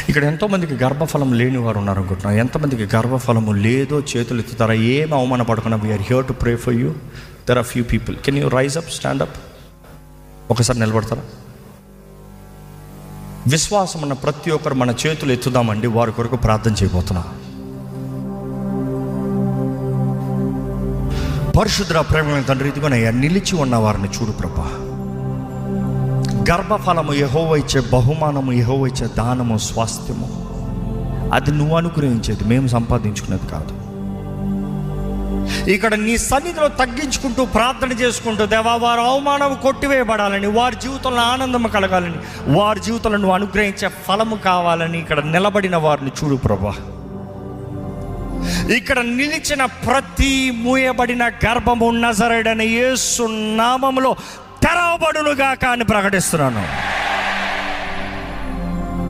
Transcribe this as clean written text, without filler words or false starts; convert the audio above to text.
ఇక్కడ ఎంతోమందికి గర్భఫలం లేని వారు ఉన్నారు అనుకుంటున్నాను. ఎంతమందికి గర్భఫలము లేదో చేతులు ఎత్తుతారా? ఏమి అవమానపడకుండా we are here to pray for you. There are few people. Can you rise up, stand up? ఒకసారి నిలబడతారా? విశ్వాసం ఉన్న ప్రతి ఒక్కరు మన చేతులు ఎత్తుదామండి. వారి కొరకు ప్రార్థన చేయబోతున్నాం. పరిశుద్ధ ప్రేమ తండ్రి, ఇదిగోనయ్యా నిలిచి ఉన్న వారిని చూడు ప్రభా. గర్భఫలము యెహోవా ఇచ్చే బహుమానము, యెహోవా ఇచ్చే దానము, స్వాస్థ్యము, అది నువ్వు అనుగ్రహించేది, మేము సంపాదించుకునేది కాదు. ఇక్కడ నీ సన్నిధిలో తగ్గించుకుంటూ ప్రార్థన చేసుకుంటూ, దేవా వారు అవమానం కొట్టివేయబడాలని, వారి జీవితంలో ఆనందం కలగాలని, వారి జీవితంలో నువ్వు అనుగ్రహించే ఫలము కావాలని ఇక్కడ నిలబడిన వారిని చూడు ప్రభా. ఇక్కడ నిలిచిన ప్రతి మూయబడిన గర్భము నజరేయుడైన యేసు నామములో తెరవబడునుగాక అని ప్రకటిస్తున్నాను.